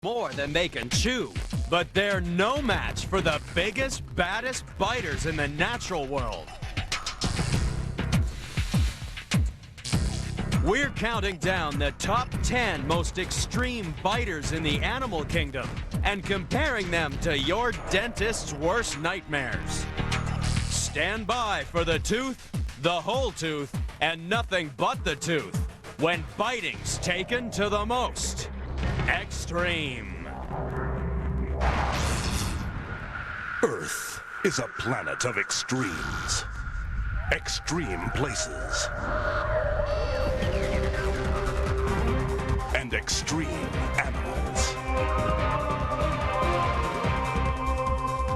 more than they can chew, but they're no match for the biggest, baddest biters in the natural world. We're counting down the top 10 most extreme biters in the animal kingdom and comparing them to your dentist's worst nightmares. Stand by for the tooth, the whole tooth, and nothing but the tooth when biting's taken to the most extreme. Earth is a planet of extremes. Extreme places. And extreme animals.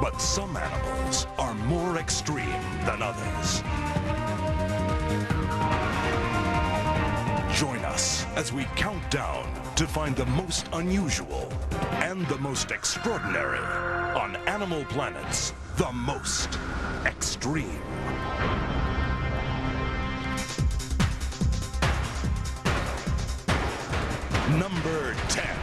But some animals are more extreme than others. Join us as we count down to find the most unusual and the most extraordinary on Animal Planet's The Most Extreme. Number 10.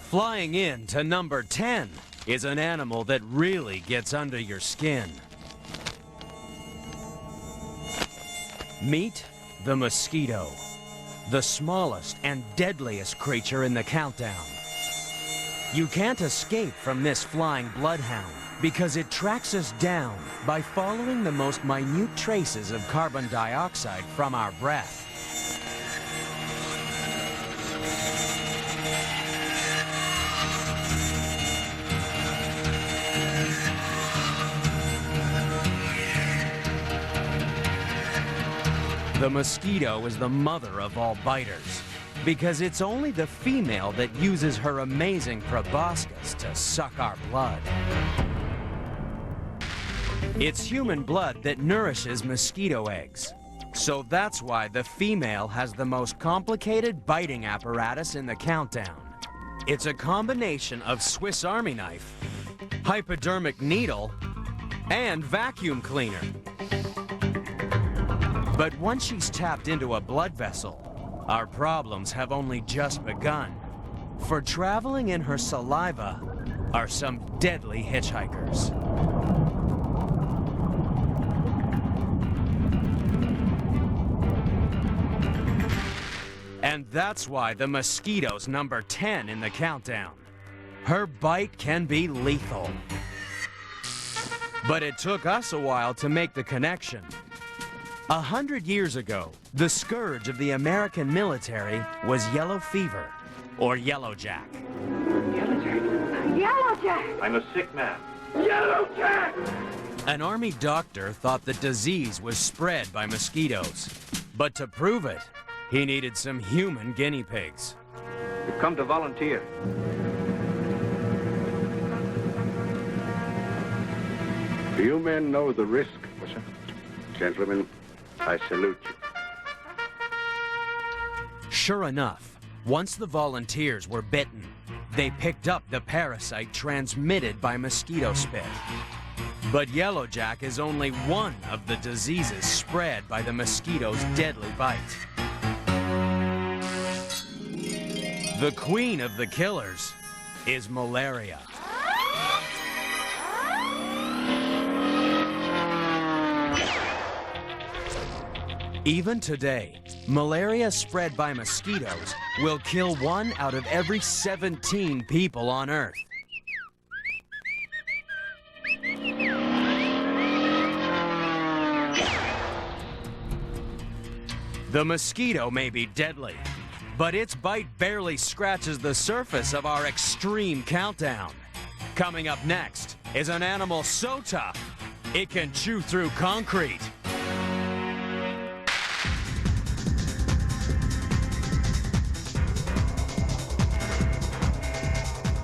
Flying in to number 10 is an animal that really gets under your skin. Meet the mosquito, the smallest and deadliest creature in the countdown. You can't escape from this flying bloodhound because it tracks us down by following the most minute traces of carbon dioxide from our breath. The mosquito is the mother of all biters because it's only the female that uses her amazing proboscis to suck our blood. It's human blood that nourishes mosquito eggs. So that's why the female has the most complicated biting apparatus in the countdown. It's a combination of Swiss Army knife, hypodermic needle, and vacuum cleaner. But once she's tapped into a blood vessel, our problems have only just begun. For traveling in her saliva are some deadly hitchhikers. And that's why the mosquito's number 10 in the countdown. Her bite can be lethal. But it took us a while to make the connection. 100 years ago, the scourge of the American military was yellow fever, or yellow jack. Yellow Jack! Yellow Jack! I'm a sick man. Yellow Jack! An army doctor thought the disease was spread by mosquitoes. But to prove it, he needed some human guinea pigs. You've come to volunteer. Do you men know the risk? Yes, sir. Gentlemen, I salute you. Sure enough, once the volunteers were bitten, they picked up the parasite transmitted by mosquito spit. But yellow jack is only one of the diseases spread by the mosquito's deadly bite. The queen of the killers is malaria. Even today, malaria spread by mosquitoes will kill 1 out of every 17 people on Earth. The mosquito may be deadly, but its bite barely scratches the surface of our extreme countdown. Coming up next is an animal so tough, it can chew through concrete.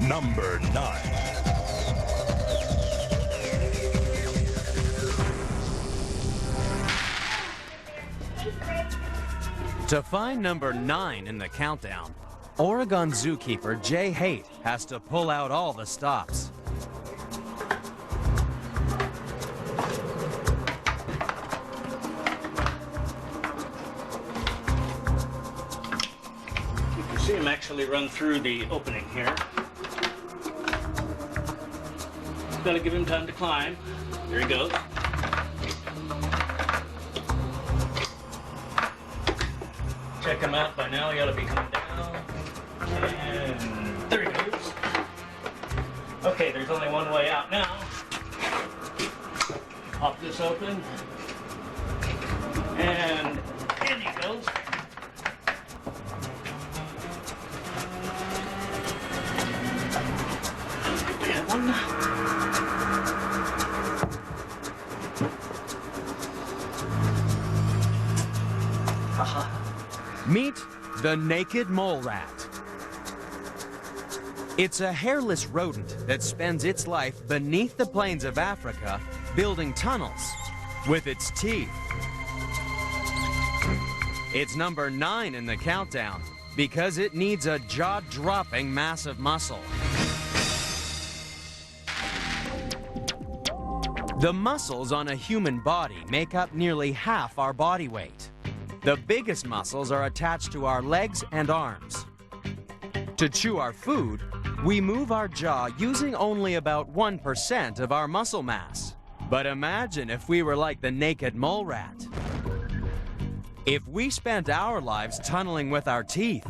Number 9. To find number 9 in the countdown, Oregon zookeeper Jay Haight has to pull out all the stops. See him actually run through the opening here. Gotta give him time to climb. There he goes. Check him out by now. He ought to be coming down. And there he goes. Okay, there's only one way out now. Pop this open. And in he goes. We have one. Meet the naked mole rat. It's a hairless rodent that spends its life beneath the plains of Africa building tunnels with its teeth. It's number 9 in the countdown because it needs a jaw-dropping mass of muscle. The muscles on a human body make up nearly half our body weight. The biggest muscles are attached to our legs and arms. To chew our food, we move our jaw using only about 1% of our muscle mass. But imagine if we were like the naked mole rat. If we spent our lives tunneling with our teeth,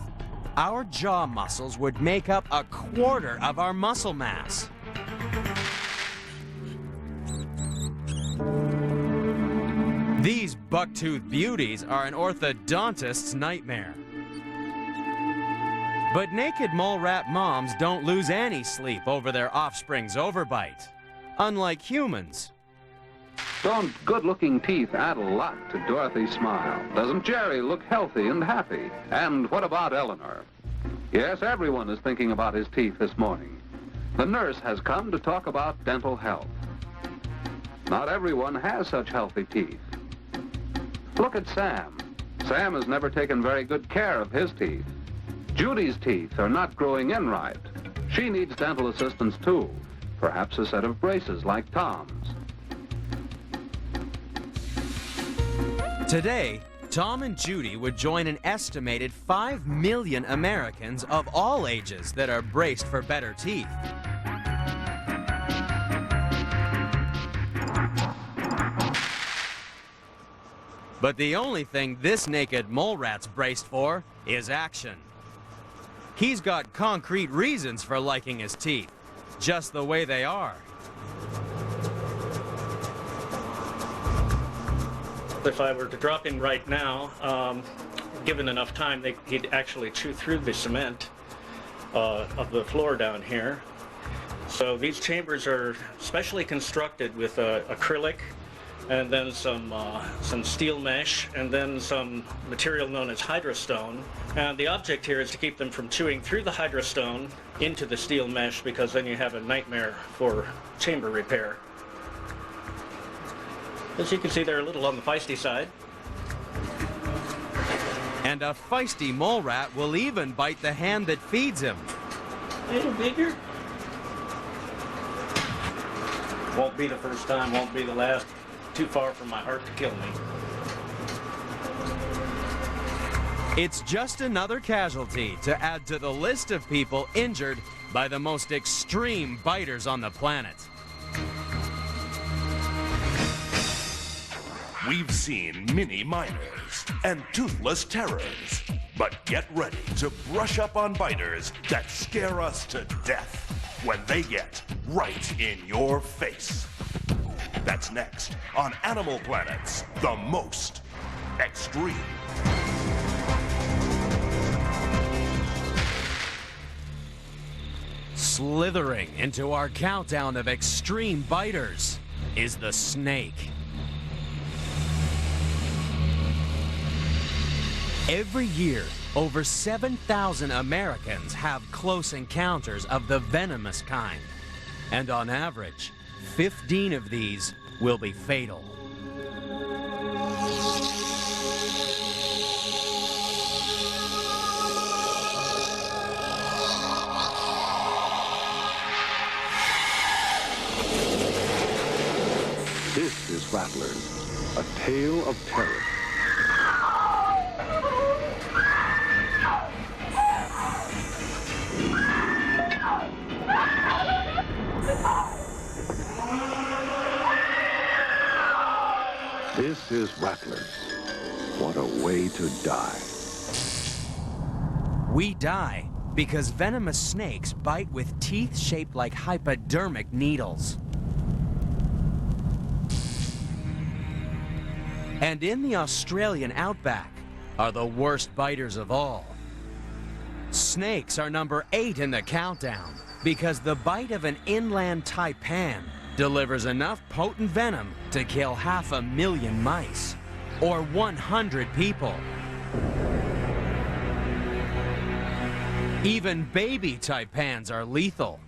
our jaw muscles would make up a quarter of our muscle mass. These buck-toothed beauties are an orthodontist's nightmare. But naked mole rat moms don't lose any sleep over their offspring's overbite, unlike humans. Don't good-looking teeth add a lot to Dorothy's smile? Doesn't Jerry look healthy and happy? And what about Eleanor? Yes, everyone is thinking about his teeth this morning. The nurse has come to talk about dental health. Not everyone has such healthy teeth. Look at Sam. Sam has never taken very good care of his teeth. Judy's teeth are not growing in right. She needs dental assistance too. Perhaps a set of braces like Tom's. Today, Tom and Judy would join an estimated 5 million Americans of all ages that are braced for better teeth. But the only thing this naked mole rat's braced for is action. He's got concrete reasons for liking his teeth, just the way they are. If I were to drop in right now, given enough time, he'd actually chew through the cement of the floor down here. So these chambers are specially constructed with acrylic, and then some steel mesh, and then some material known as hydrostone. And the object here is to keep them from chewing through the hydrostone into the steel mesh, because then you have a nightmare for chamber repair. As you can see, they're a little on the feisty side. And a feisty mole rat will even bite the hand that feeds him. A little bigger. Won't be the first time, won't be the last. Too far from my heart to kill me. It's just another casualty to add to the list of people injured by the most extreme biters on the planet. We've seen mini miners and toothless terrors, but get ready to brush up on biters that scare us to death when they get right in your face. That's next on Animal Planet's The Most Extreme. Slithering into our countdown of extreme biters is the snake. Every year, over 7,000 Americans have close encounters of the venomous kind. And on average, 15 of these will be fatal. This is Rattlers, a tale of terror. This is Rattlers. What a way to die. We die because venomous snakes bite with teeth shaped like hypodermic needles. And in the Australian outback are the worst biters of all. Snakes are number 8 in the countdown because the bite of an inland taipan delivers enough potent venom to kill 500,000 mice, or 100 people. Even baby taipans are lethal.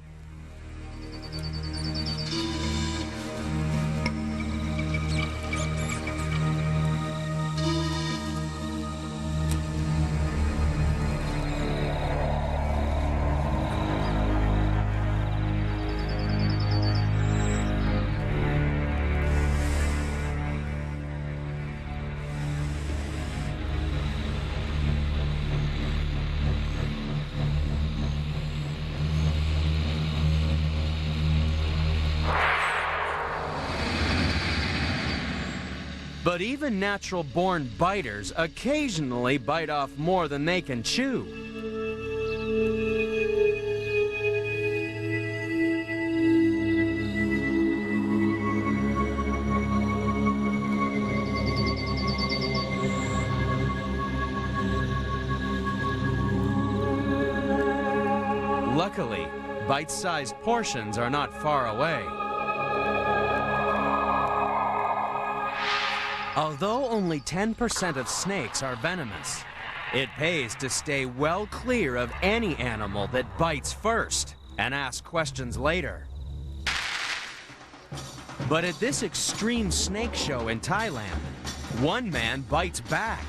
But even natural-born biters occasionally bite off more than they can chew. Luckily, bite-sized portions are not far away. Although only 10% of snakes are venomous, it pays to stay well clear of any animal that bites first and ask questions later. But at this extreme snake show in Thailand, one man bites back.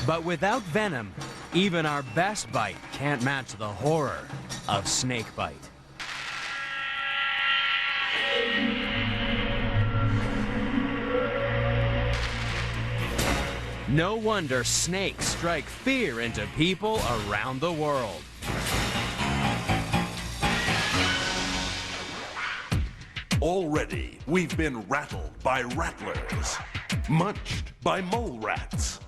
But without venom, even our best bite can't match the horror of snake bite. No wonder snakes strike fear into people around the world. Already, we've been rattled by rattlers, munched by mole rats,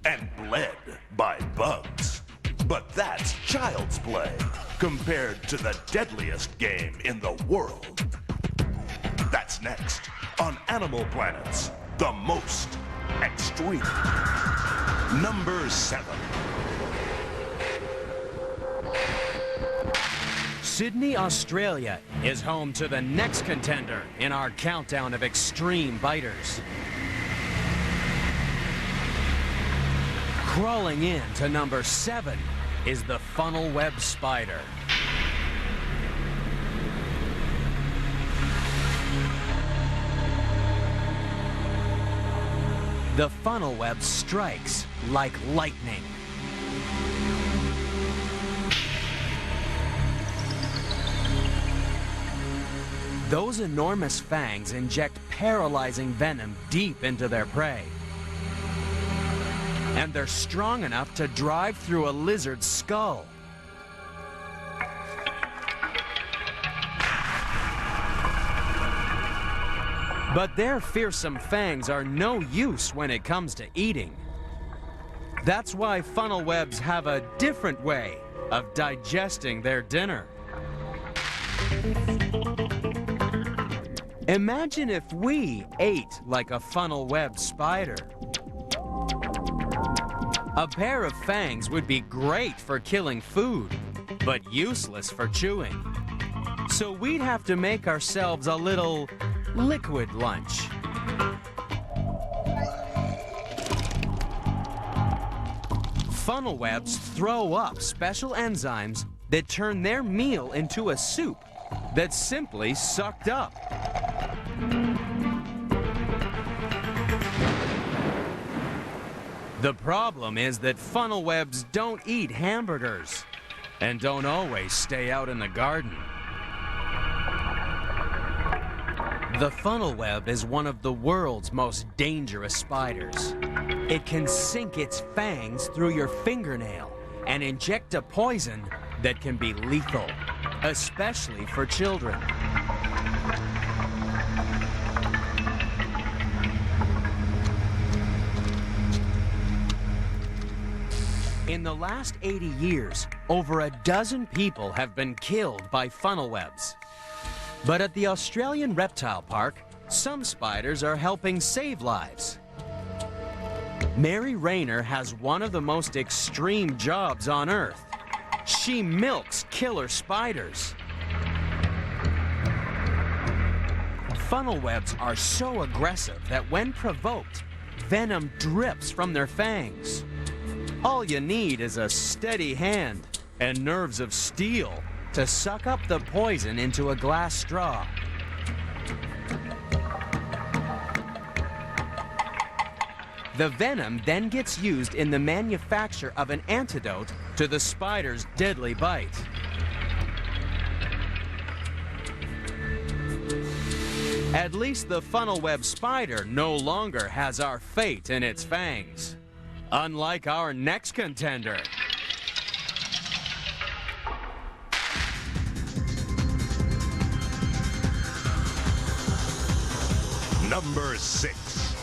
and bled by bugs. But that's child's play compared to the deadliest game in the world. That's next on Animal Planet's The Most Extreme. Number 7. Sydney, Australia is home to the next contender in our countdown of extreme biters. Crawling in to number 7 is the funnel web spider. The funnel web strikes like lightning. Those enormous fangs inject paralyzing venom deep into their prey. And they're strong enough to drive through a lizard's skull. But their fearsome fangs are no use when it comes to eating. That's why funnel webs have a different way of digesting their dinner. Imagine if we ate like a funnel web spider. A pair of fangs would be great for killing food, but useless for chewing. So we'd have to make ourselves a little liquid lunch. Funnel webs throw up special enzymes that turn their meal into a soup that's simply sucked up. The problem is that funnel webs don't eat hamburgers and don't always stay out in the garden. The funnel web is one of the world's most dangerous spiders. It can sink its fangs through your fingernail and inject a poison that can be lethal, especially for children. In the last 80 years, over a dozen people have been killed by funnel webs. But at the Australian Reptile Park, some spiders are helping save lives. Mary Rayner has one of the most extreme jobs on Earth. She milks killer spiders. Funnel webs are so aggressive that when provoked, venom drips from their fangs. All you need is a steady hand and nerves of steel to suck up the poison into a glass straw. The venom then gets used in the manufacture of an antidote to the spider's deadly bite. At least the funnel web spider no longer has our fate in its fangs. Unlike our next contender. Number 6.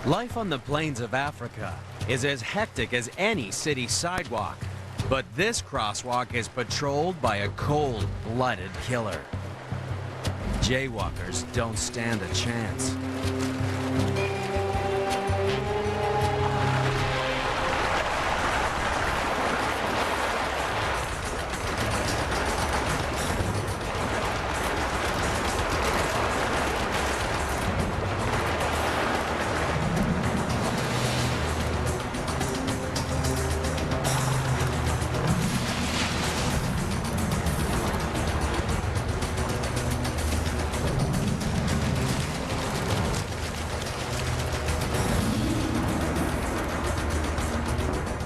Life on the plains of Africa is as hectic as any city sidewalk, but this crosswalk is patrolled by a cold-blooded killer. Jaywalkers don't stand a chance.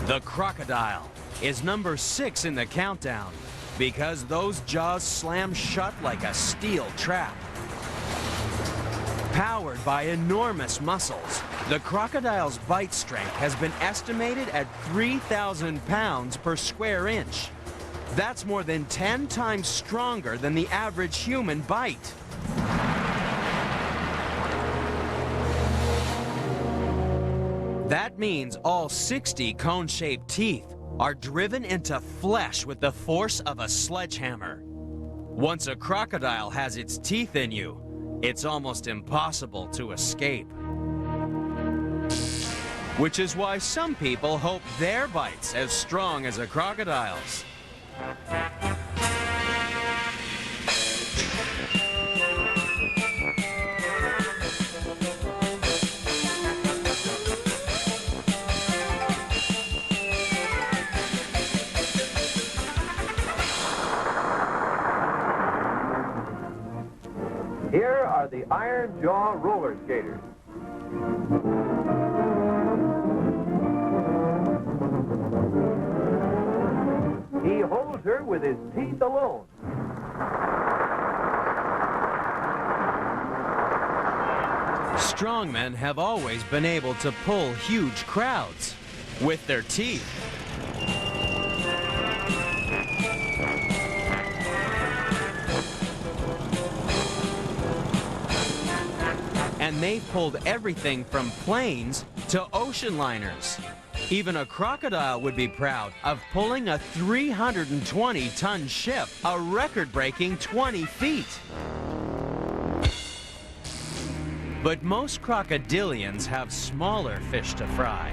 The crocodile is number 6 in the countdown because those jaws slam shut like a steel trap. Powered by enormous muscles, the crocodile's bite strength has been estimated at 3,000 pounds per square inch. That's more than 10 times stronger than the average human bite. That means all 60 cone-shaped teeth are driven into flesh with the force of a sledgehammer. Once a crocodile has its teeth in you, it's almost impossible to escape. Which is why some people hope their bite's as strong as a crocodile's. Here are the Iron Jaw roller skaters. He holds her with his teeth alone. Strongmen have always been able to pull huge crowds with their teeth. And they've pulled everything from planes to ocean liners. Even a crocodile would be proud of pulling a 320-ton ship, a record-breaking 20 feet. But most crocodilians have smaller fish to fry.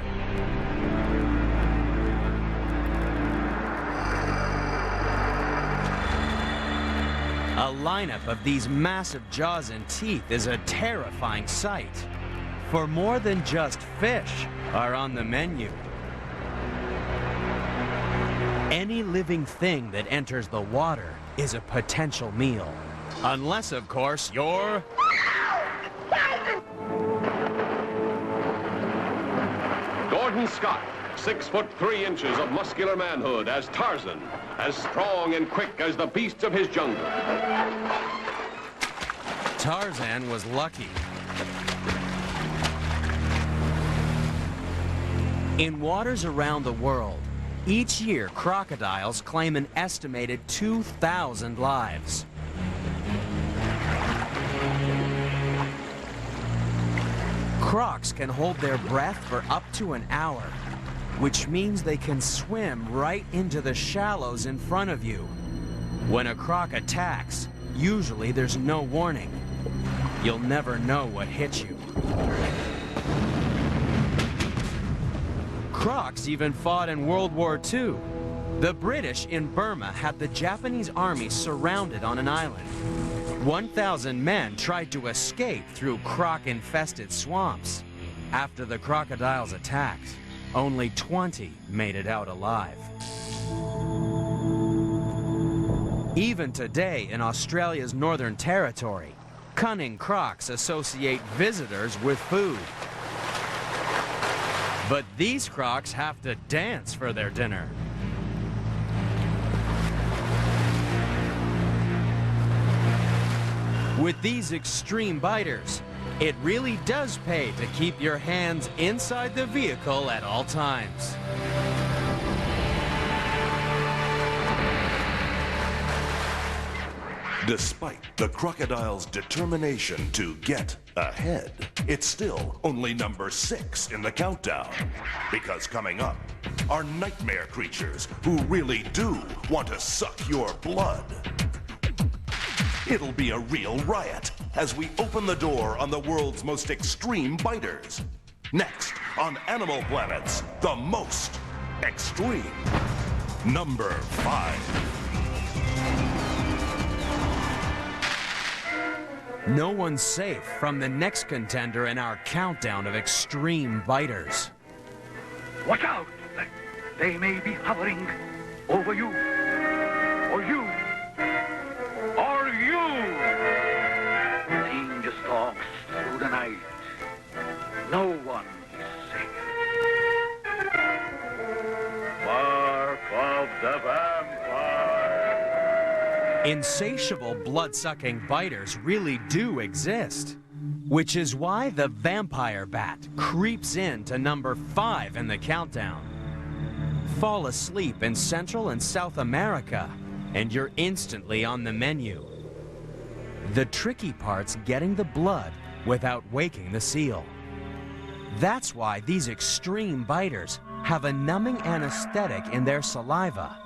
A lineup of these massive jaws and teeth is a terrifying sight. For more than just fish are on the menu. Any living thing that enters the water is a potential meal. Unless, of course, you're Scott, 6'3" of muscular manhood as Tarzan, as strong and quick as the beasts of his jungle. Tarzan was lucky. In waters around the world, each year crocodiles claim an estimated 2,000 lives. Crocs can hold their breath for up to an hour, which means they can swim right into the shallows in front of you. When a croc attacks, usually there's no warning. You'll never know what hit you. Crocs even fought in World War II. The British in Burma had the Japanese army surrounded on an island. 1,000 men tried to escape through croc-infested swamps. After the crocodiles attacked, only 20 made it out alive. Even today in Australia's Northern Territory, cunning crocs associate visitors with food. But these crocs have to dance for their dinner. With these extreme biters, it really does pay to keep your hands inside the vehicle at all times. Despite the crocodile's determination to get ahead, it's still only number 6 in the countdown. Because coming up are nightmare creatures who really do want to suck your blood. It'll be a real riot as we open the door on the world's most extreme biters. Next on Animal Planet's The Most Extreme. Number 5. No one's safe from the next contender in our countdown of extreme biters. Watch out! They may be hovering over you. Or you. Or you! Danger stalks through the night. No one is safe. Bark of the vampire. Insatiable blood-sucking biters really do exist, which is why the vampire bat creeps into number 5 in the countdown. Fall asleep in Central and South America, and you're instantly on the menu. The tricky part's getting the blood without waking the seal. That's why these extreme biters have a numbing anesthetic in their saliva.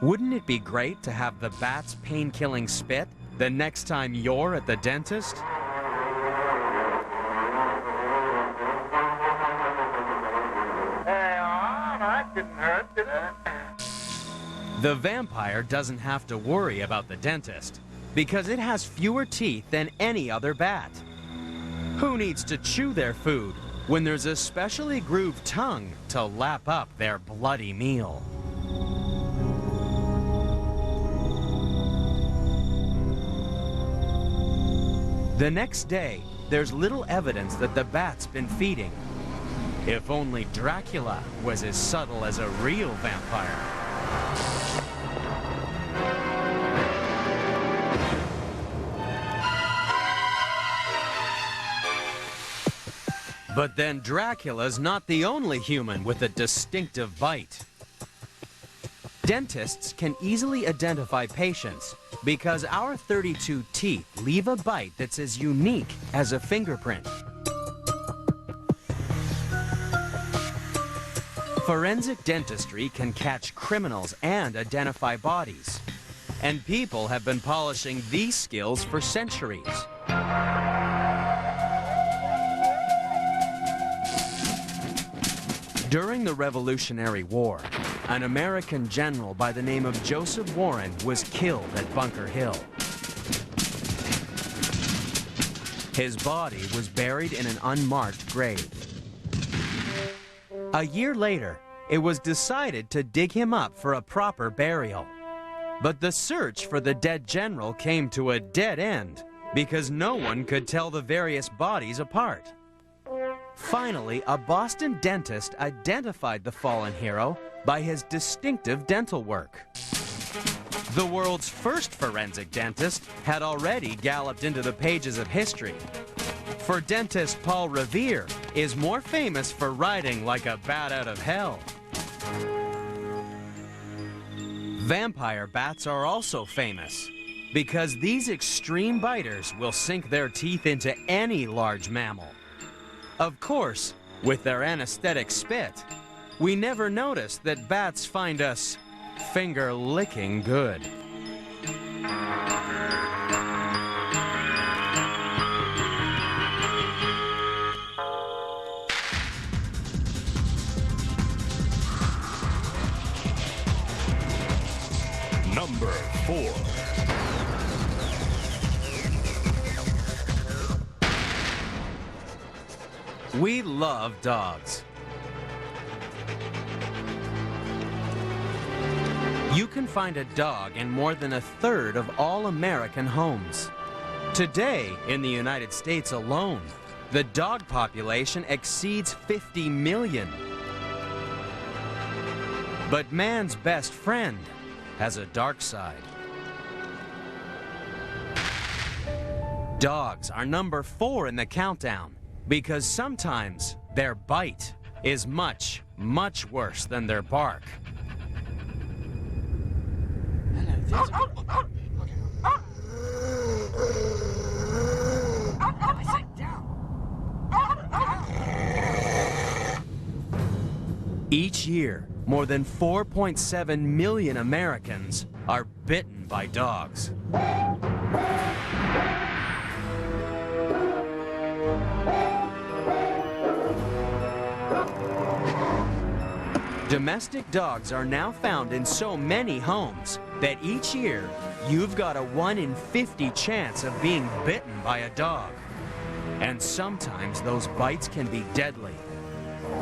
Wouldn't it be great to have the bat's pain-killing spit the next time you're at the dentist? That didn't hurt, did it? The vampire doesn't have to worry about the dentist because it has fewer teeth than any other bat. Who needs to chew their food when there's a specially grooved tongue to lap up their bloody meal? The next day, there's little evidence that the bat's been feeding. If only Dracula was as subtle as a real vampire. But then Dracula's not the only human with a distinctive bite. Dentists can easily identify patients because our 32 teeth leave a bite that's as unique as a fingerprint. Forensic dentistry can catch criminals and identify bodies. And people have been polishing these skills for centuries. During the Revolutionary War, an American general by the name of Joseph Warren was killed at Bunker Hill. His body was buried in an unmarked grave. A year later, it was decided to dig him up for a proper burial. But the search for the dead general came to a dead end because no one could tell the various bodies apart. Finally, a Boston dentist identified the fallen hero by his distinctive dental work. The world's first forensic dentist had already galloped into the pages of history. For dentist Paul Revere is more famous for riding like a bat out of hell. Vampire bats are also famous because these extreme biters will sink their teeth into any large mammal. Of course, with their anesthetic spit, we never notice that bats find us finger-licking good. Number 4. We love dogs. You can find a dog in more than a third of all American homes. Today, in the United States alone, the dog population exceeds 50 million. But man's best friend has a dark side. Dogs are number 4 in the countdown because sometimes their bite is much, much worse than their bark. Each year, more than 4.7 million Americans are bitten by dogs. Domestic dogs are now found in so many homes that each year you've got a 1 in 50 chance of being bitten by a dog. And sometimes those bites can be deadly.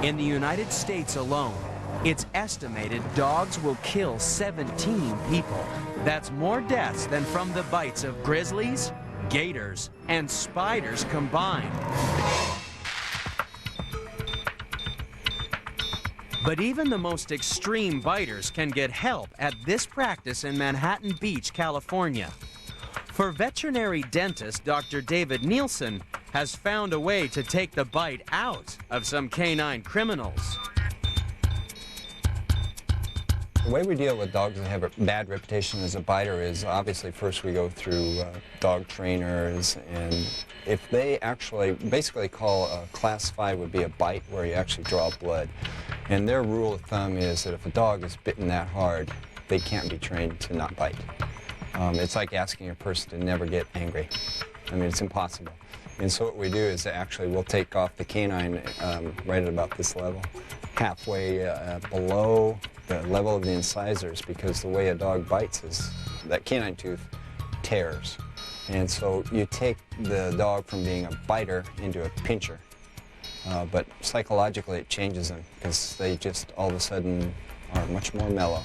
In the United States alone, it's estimated dogs will kill 17 people. That's more deaths than from the bites of grizzlies, gators, and spiders combined. But even the most extreme biters can get help at this practice in Manhattan Beach, California. For veterinary dentist Dr. David Nielsen has found a way to take the bite out of some canine criminals. The way we deal with dogs that have a bad reputation as a biter is obviously first we go through dog trainers, and if they actually basically call a class 5 would be a bite where you actually draw blood. And their rule of thumb is that if a dog is bitten that hard, they can't be trained to not bite. It's like asking a person to never get angry. I mean, it's impossible. And so what we do is actually we'll take off the canine right at about this level, halfway below the level of the incisors, because the way a dog bites is that canine tooth tears. And so you take the dog from being a biter into a pincher. But psychologically it changes them because they just all of a sudden are much more mellow.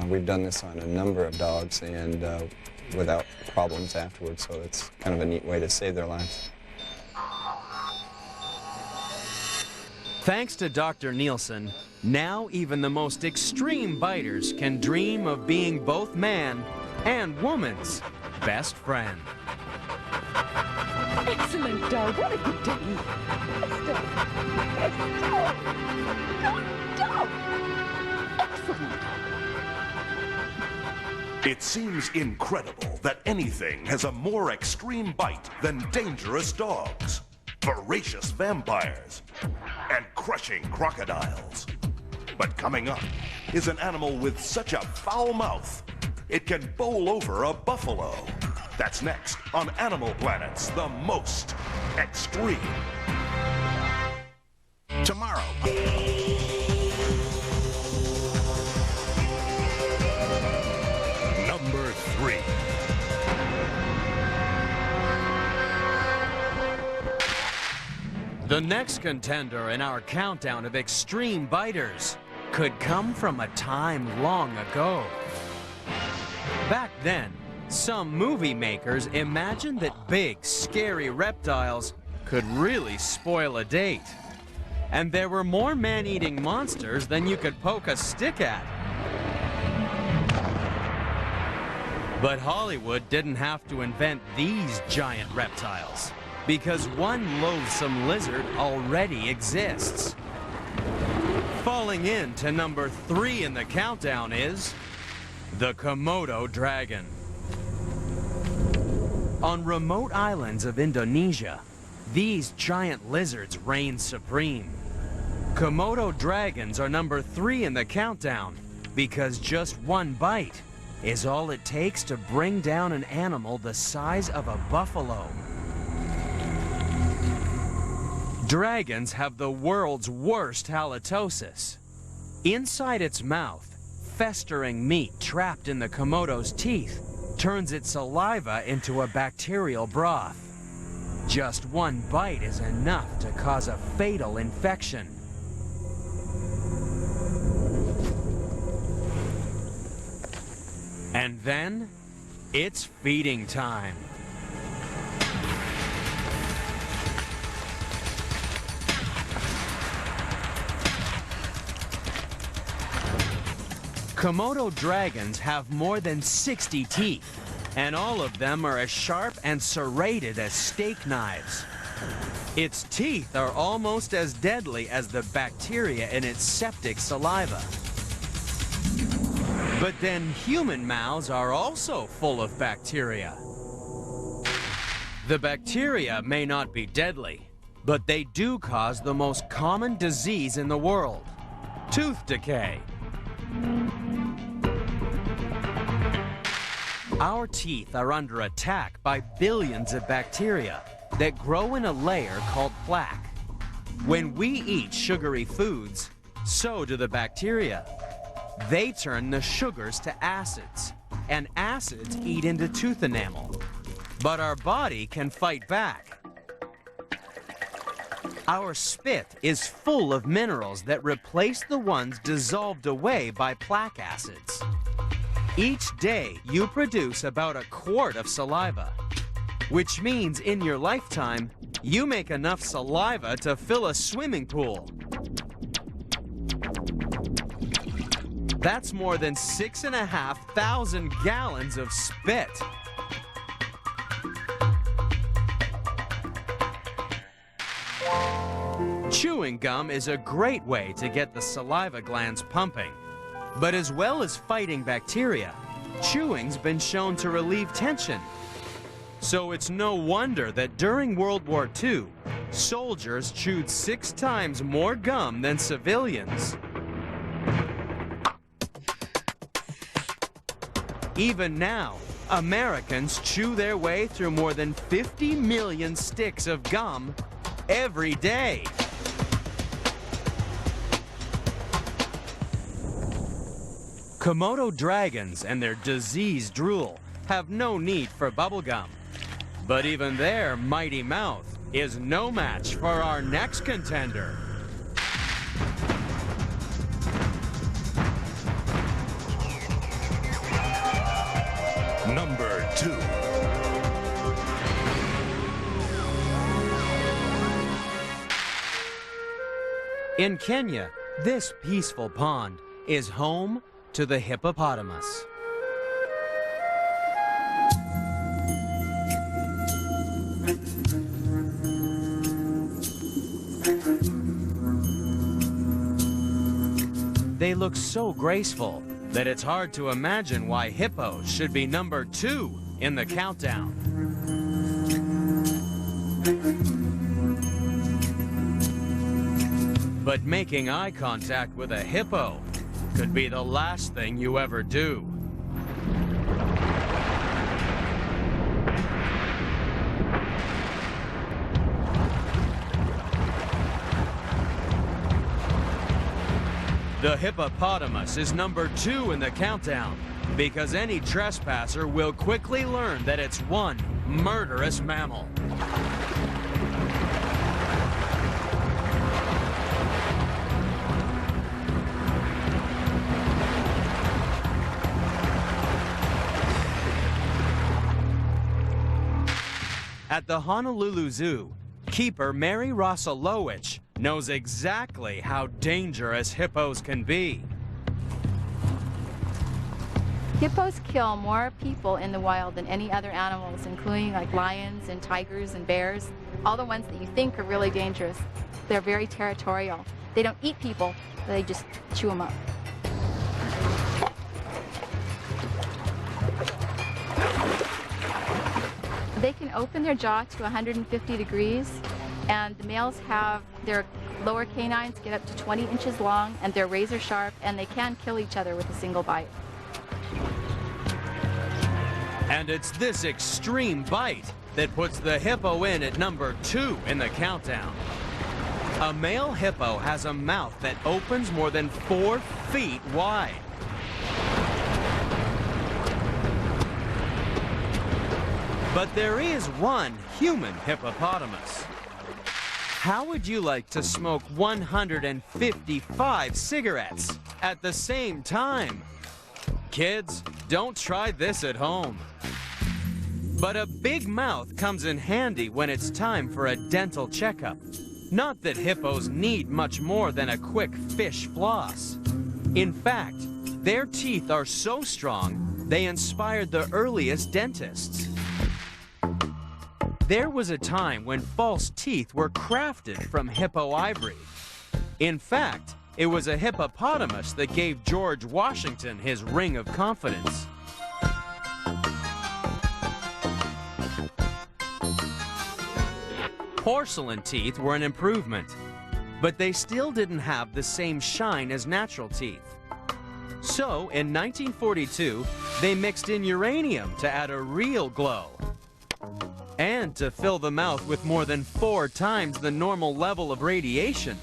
We've done this on a number of dogs and without problems afterwards, so it's kind of a neat way to save their lives. Thanks to Dr. Nielsen, now even the most extreme biters can dream of being both man and woman's best friend. Excellent dog. What a good day. Dog. Excellent. It seems incredible that anything has a more extreme bite than dangerous dogs, voracious vampires, and crushing crocodiles. But coming up is an animal with such a foul mouth, it can bowl over a buffalo. That's next on Animal Planet's The Most Extreme. Tomorrow. Number 3. The next contender in our countdown of extreme biters could come from a time long ago. Back then, some movie makers imagined that big, scary reptiles could really spoil a date. and there were more man-eating monsters than you could poke a stick at. But Hollywood didn't have to invent these giant reptiles, because one loathsome lizard already exists. Falling in to number 3 in the countdown is the Komodo dragon. On remote islands of Indonesia, these giant lizards reign supreme. Komodo dragons are number 3 in the countdown because just one bite is all it takes to bring down an animal the size of a buffalo. Dragons have the world's worst halitosis. Inside its mouth, festering meat trapped in the Komodo's teeth turns its saliva into a bacterial broth. Just one bite is enough to cause a fatal infection. And then, it's feeding time. Komodo dragons have more than 60 teeth, and all of them are as sharp and serrated as steak knives. Its teeth are almost as deadly as the bacteria in its septic saliva. But then human mouths are also full of bacteria. The bacteria may not be deadly, but they do cause the most common disease in the world, tooth decay. Our teeth are under attack by billions of bacteria that grow in a layer called plaque. When we eat sugary foods, so do the bacteria. They turn the sugars to acids, and acids eat into tooth enamel. But our body can fight back. Our spit is full of minerals that replace the ones dissolved away by plaque acids. Each day, you produce about a quart of saliva, which means in your lifetime, you make enough saliva to fill a swimming pool. That's more than 6,500 gallons of spit. Chewing gum is a great way to get the saliva glands pumping. But as well as fighting bacteria, chewing's been shown to relieve tension. So it's no wonder that during World War II, soldiers chewed 6 times more gum than civilians. Even now, Americans chew their way through more than 50 million sticks of gum every day. Komodo dragons and their diseased drool have no need for bubblegum. But even their mighty mouth is no match for our next contender. Number 2. In Kenya, this peaceful pond is home to the hippopotamus. They look so graceful that it's hard to imagine why hippos should be number 2 in the countdown. But making eye contact with a hippo could be the last thing you ever do. The hippopotamus is number 2 in the countdown because any trespasser will quickly learn that it's one murderous mammal. At the Honolulu Zoo, keeper Mary Rosolowicz knows exactly how dangerous hippos can be. Hippos kill more people in the wild than any other animals, including like lions and tigers and bears, all the ones that you think are really dangerous. They're very territorial. They don't eat people, they just chew them up. They can open their jaw to 150 degrees, and the males have their lower canines get up to 20 inches long, and they're razor sharp, and they can kill each other with a single bite. And it's this extreme bite that puts the hippo in at number 2 in the countdown. A male hippo has a mouth that opens more than 4 feet wide. But there is one human hippopotamus. How would you like to smoke 155 cigarettes at the same time? Kids, don't try this at home. But a big mouth comes in handy when it's time for a dental checkup. Not that hippos need much more than a quick fish floss. In fact, their teeth are so strong, they inspired the earliest dentists. There was a time when false teeth were crafted from hippo ivory. In fact, it was a hippopotamus that gave George Washington his ring of confidence. Porcelain teeth were an improvement, but they still didn't have the same shine as natural teeth. So, in 1942, they mixed in uranium to add a real glow, and to fill the mouth with more than 4 times the normal level of radiation.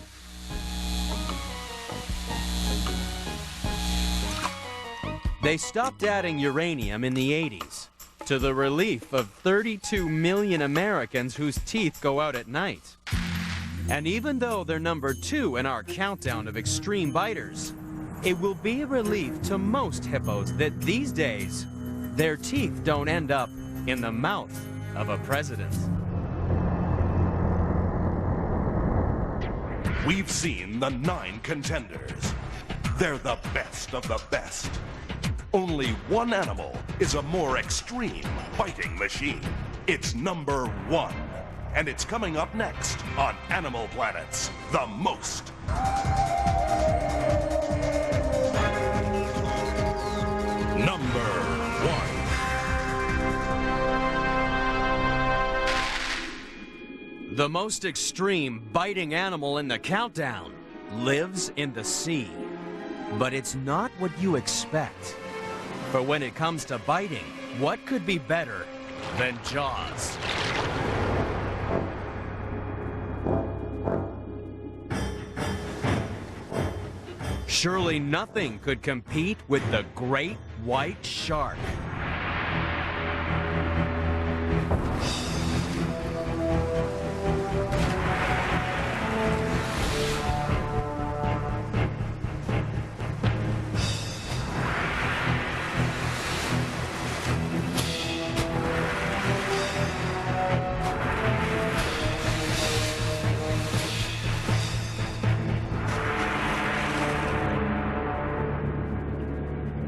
They stopped adding uranium in the 80s, to the relief of 32 million Americans whose teeth go out at night. And even though they're number 2 in our countdown of extreme biters, it will be a relief to most hippos that these days, their teeth don't end up in the mouth of a president. We've seen the 9 contenders. They're the best of the best. Only one animal is a more extreme biting machine. It's number 1. And it's coming up next on Animal Planet's The Most. Number 1. The most extreme biting animal in the countdown lives in the sea. But it's not what you expect. For when it comes to biting, what could be better than Jaws? Surely nothing could compete with the great white shark.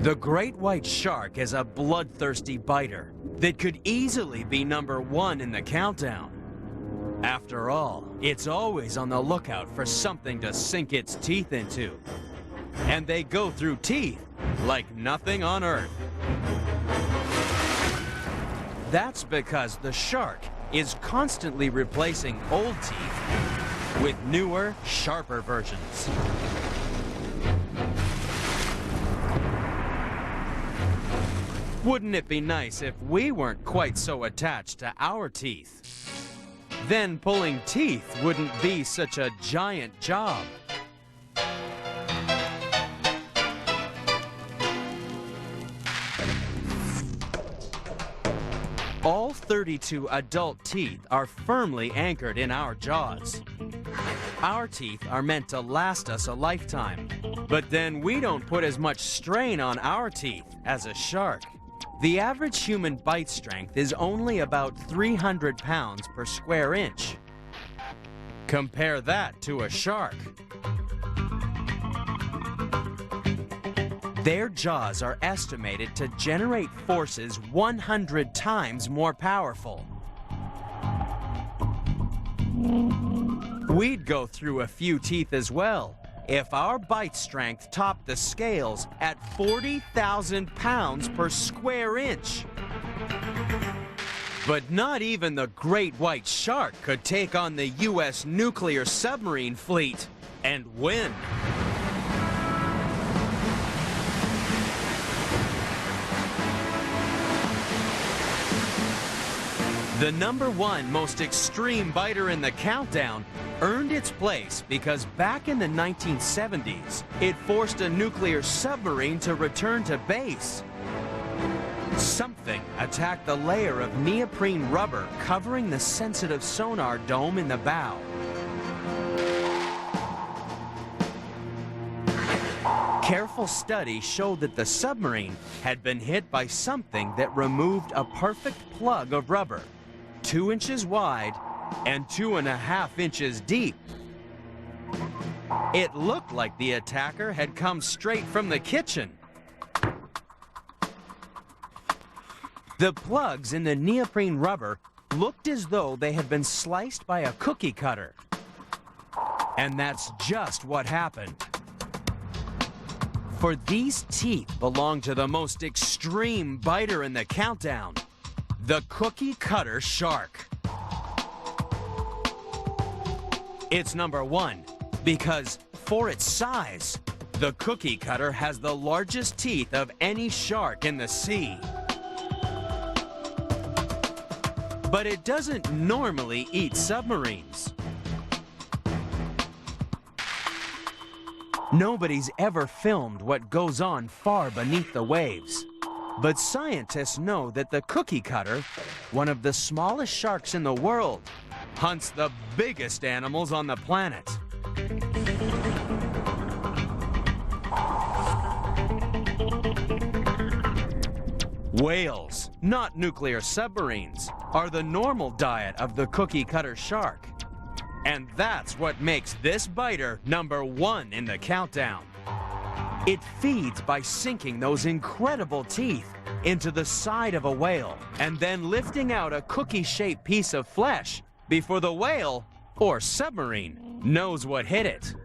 The great white shark is a bloodthirsty biter that could easily be number 1 in the countdown. After all, it's always on the lookout for something to sink its teeth into. And they go through teeth like nothing on Earth. That's because the shark is constantly replacing old teeth with newer, sharper versions. Wouldn't it be nice if we weren't quite so attached to our teeth? Then pulling teeth wouldn't be such a giant job. All 32 adult teeth are firmly anchored in our jaws. Our teeth are meant to last us a lifetime, but then we don't put as much strain on our teeth as a shark. The average human bite strength is only about 300 pounds per square inch. Compare that to a shark. Their jaws are estimated to generate forces 100 times more powerful. We'd go through a few teeth as well if our bite strength topped the scales at 40,000 pounds per square inch. But not even the great white shark could take on the U.S. nuclear submarine fleet and win. The #1 most extreme biter in the countdown earned its place because back in the 1970s, it forced a nuclear submarine to return to base. Something attacked the layer of neoprene rubber covering the sensitive sonar dome in the bow. Careful study showed that the submarine had been hit by something that removed a perfect plug of rubber, 2 inches wide and 2.5 inches deep. It looked like the attacker had come straight from the kitchen. The plugs in the neoprene rubber looked as though they had been sliced by a cookie cutter. And that's just what happened. For these teeth belong to the most extreme biter in the countdown, the cookie cutter shark. It's #1 because, for its size, the cookie cutter has the largest teeth of any shark in the sea. But it doesn't normally eat submarines. Nobody's ever filmed what goes on far beneath the waves. But scientists know that the cookie cutter, one of the smallest sharks in the world, hunts the biggest animals on the planet. Whales, not nuclear submarines, are the normal diet of the cookie cutter shark. And that's what makes this biter #1 in the countdown. It feeds by sinking those incredible teeth into the side of a whale and then lifting out a cookie-shaped piece of flesh before the whale, or submarine, knows what hit it.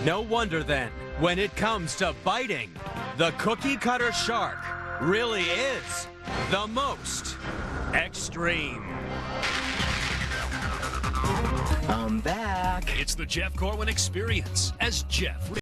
No wonder then, when it comes to biting, the cookie cutter shark really is the most extreme. I'm back. It's the Jeff Corwin Experience as Jeff